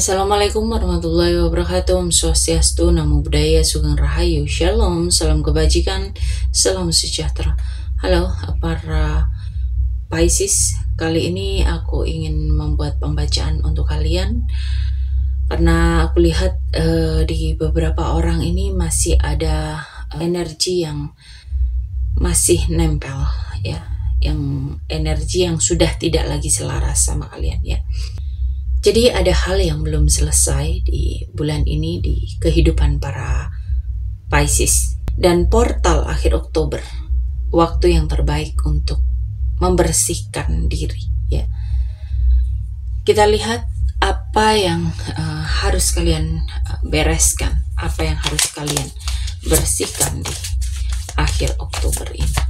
Assalamualaikum warahmatullahi wabarakatuh. Om Swastiastu, Namo Buddhaya, Sugeng Rahayu, Shalom, salam kebajikan, salam sejahtera. Halo para Pisces, kali ini aku ingin membuat pembacaan untuk kalian karena aku lihat di beberapa orang ini masih ada energi yang masih nempel ya, yang energi yang sudah tidak lagi selaras sama kalian ya. Jadi ada hal yang belum selesai di bulan ini di kehidupan para Pisces. Dan portal akhir Oktober, waktu yang terbaik untuk membersihkan diri ya. Kita lihat apa yang harus kalian bereskan, apa yang harus kalian bersihkan di akhir Oktober ini.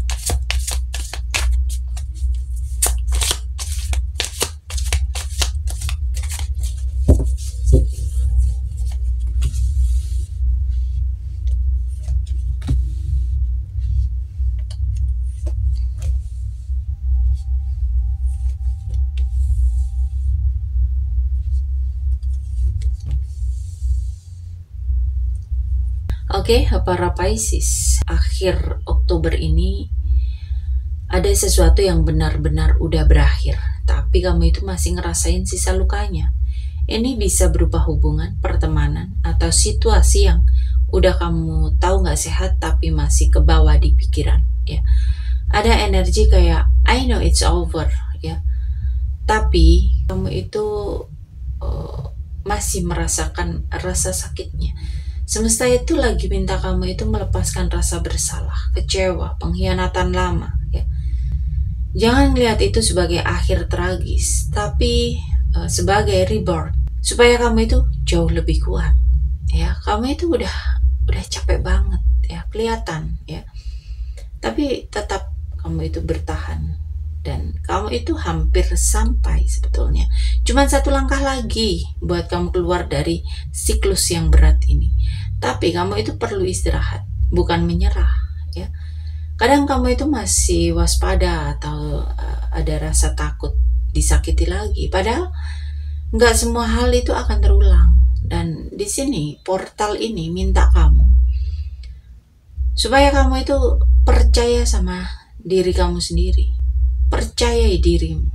Oke, para Pisces, akhir Oktober ini ada sesuatu yang benar-benar udah berakhir, tapi kamu itu masih ngerasain sisa lukanya. Ini bisa berupa hubungan, pertemanan, atau situasi yang udah kamu tahu nggak sehat tapi masih kebawa di pikiran. Ya, ada energi kayak I know it's over, ya, tapi kamu itu masih merasakan rasa sakitnya. Semesta itu lagi minta kamu itu melepaskan rasa bersalah, kecewa, pengkhianatan lama ya. Jangan lihat itu sebagai akhir tragis, tapi sebagai rebirth supaya kamu itu jauh lebih kuat ya. Kamu itu udah capek banget ya, kelihatan ya. Tapi tetap kamu itu bertahan dan kamu itu hampir sampai sebetulnya. Cuman satu langkah lagi buat kamu keluar dari siklus yang berat ini. Tapi kamu itu perlu istirahat, bukan menyerah ya. Kadang kamu itu masih waspada atau ada rasa takut disakiti lagi. Padahal nggak semua hal itu akan terulang. Dan di sini portal ini minta kamu supaya kamu itu percaya sama diri kamu sendiri. Percayai dirimu.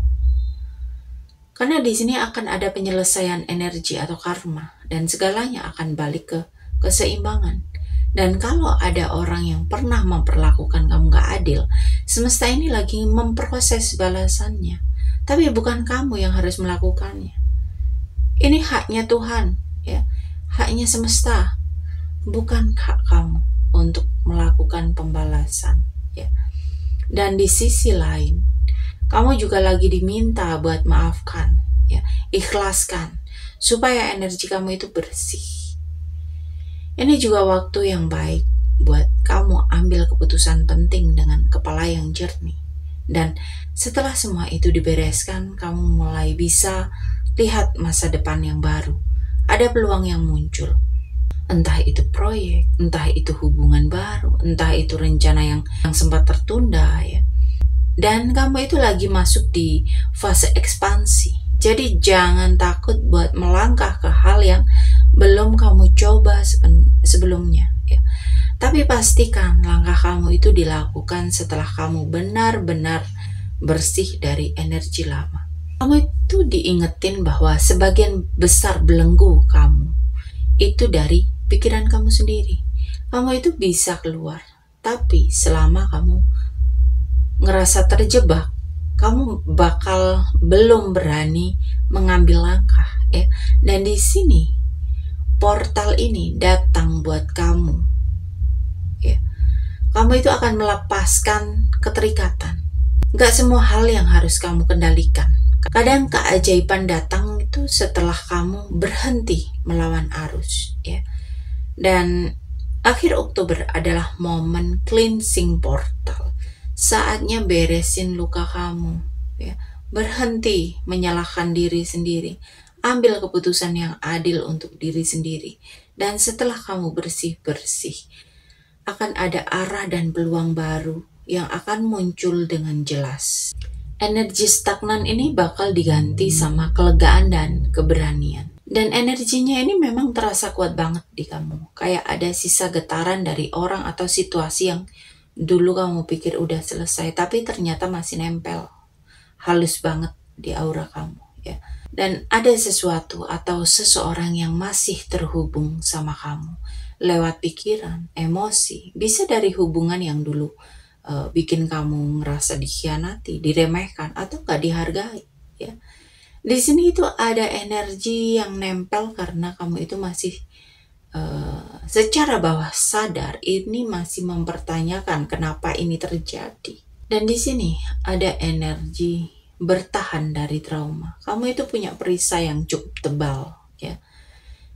Karena di sini akan ada penyelesaian energi atau karma dan segalanya akan balik ke keseimbangan. Dan kalau ada orang yang pernah memperlakukan kamu gak adil, semesta ini lagi memproses balasannya. Tapi bukan kamu yang harus melakukannya. Ini haknya Tuhan, ya. Haknya semesta. Bukan hak kamu untuk melakukan pembalasan, ya. Dan di sisi lain, kamu juga lagi diminta buat maafkan, ya, ikhlaskan, supaya energi kamu itu bersih. Ini juga waktu yang baik buat kamu ambil keputusan penting dengan kepala yang jernih. Dan setelah semua itu dibereskan, kamu mulai bisa lihat masa depan yang baru. Ada peluang yang muncul. Entah itu proyek, entah itu hubungan baru, entah itu rencana yang sempat tertunda ya. Dan kamu itu lagi masuk di fase ekspansi. Jadi jangan takut buat melangkah ke hal yang belum kamu coba sebelumnya ya. Tapi pastikan langkah kamu itu dilakukan setelah kamu benar-benar bersih dari energi lama. Kamu itu diingetin bahwa sebagian besar belenggu kamu itu dari pikiran kamu sendiri. Kamu itu bisa keluar, tapi selama kamu ngerasa terjebak, kamu bakal belum berani mengambil langkah ya. Dan di sini portal ini datang buat kamu ya. Kamu itu akan melepaskan keterikatan. Gak semua hal yang harus kamu kendalikan. Kadang keajaiban datang itu setelah kamu berhenti melawan arus ya. Dan akhir Oktober adalah momen cleansing portal. Saatnya beresin luka kamu ya. Berhenti menyalahkan diri sendiri. Ambil keputusan yang adil untuk diri sendiri. Dan setelah kamu bersih-bersih, akan ada arah dan peluang baru yang akan muncul dengan jelas. Energi stagnan ini bakal diganti sama kelegaan dan keberanian. Dan energinya ini memang terasa kuat banget di kamu. Kayak ada sisa getaran dari orang atau situasi yang dulu kamu pikir udah selesai, tapi ternyata masih nempel. Halus banget di aura kamu, ya. Dan ada sesuatu atau seseorang yang masih terhubung sama kamu lewat pikiran, emosi, bisa dari hubungan yang dulu bikin kamu ngerasa dikhianati, diremehkan, atau gak dihargai, ya. Di sini itu ada energi yang nempel karena kamu itu masih secara bawah sadar ini masih mempertanyakan kenapa ini terjadi. Dan di sini ada energi bertahan dari trauma. Kamu itu punya perisai yang cukup tebal, ya.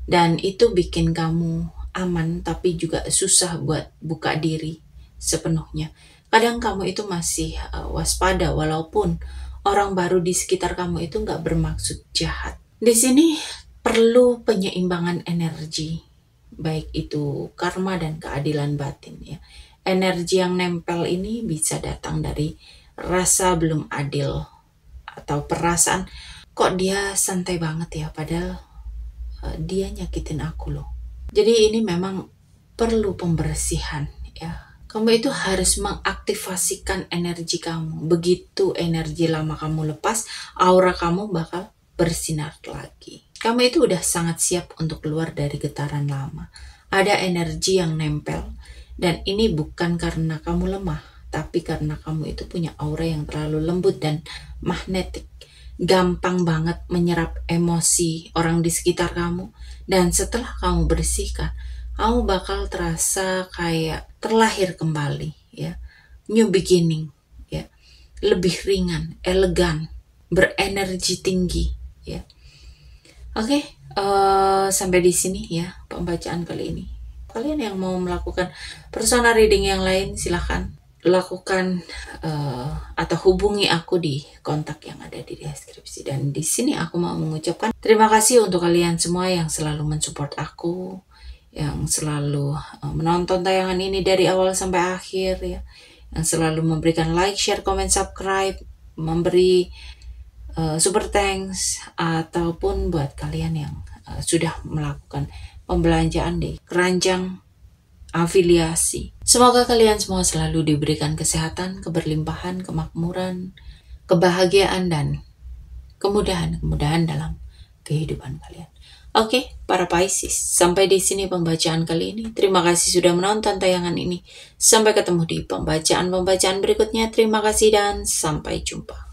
Dan itu bikin kamu aman, tapi juga susah buat buka diri sepenuhnya. Kadang kamu itu masih waspada, walaupun orang baru di sekitar kamu itu nggak bermaksud jahat. Di sini perlu penyeimbangan energi, baik itu karma dan keadilan batin, ya. Energi yang nempel ini bisa datang dari rasa belum adil atau perasaan kok dia santai banget ya, padahal dia nyakitin aku loh. Jadi ini memang perlu pembersihan, ya. Kamu itu harus mengaktifasikan energi kamu. Begitu energi lama kamu lepas, aura kamu bakal bersinar lagi. Kamu itu udah sangat siap untuk keluar dari getaran lama. Ada energi yang nempel, dan ini bukan karena kamu lemah, tapi karena kamu itu punya aura yang terlalu lembut dan magnetik. Gampang banget menyerap emosi orang di sekitar kamu. Dan setelah kamu bersihkan, kamu bakal terasa kayak terlahir kembali, ya. New beginning, ya. Lebih ringan, elegan, berenergi tinggi, ya. Oke, sampai di sini ya pembacaan kali ini. Kalian yang mau melakukan personal reading yang lain, silahkan lakukan atau hubungi aku di kontak yang ada di deskripsi. Dan di sini aku mau mengucapkan terima kasih untuk kalian semua yang selalu mensupport aku, yang selalu menonton tayangan ini dari awal sampai akhir, ya, yang selalu memberikan like, share, comment, subscribe, memberi super thanks, ataupun buat kalian yang sudah melakukan pembelanjaan di keranjang afiliasi. Semoga kalian semua selalu diberikan kesehatan, keberlimpahan, kemakmuran, kebahagiaan, dan kemudahan-kemudahan dalam kehidupan kalian. Oke, para Pisces, sampai di sini pembacaan kali ini. Terima kasih sudah menonton tayangan ini. Sampai ketemu di pembacaan-pembacaan berikutnya. Terima kasih dan sampai jumpa.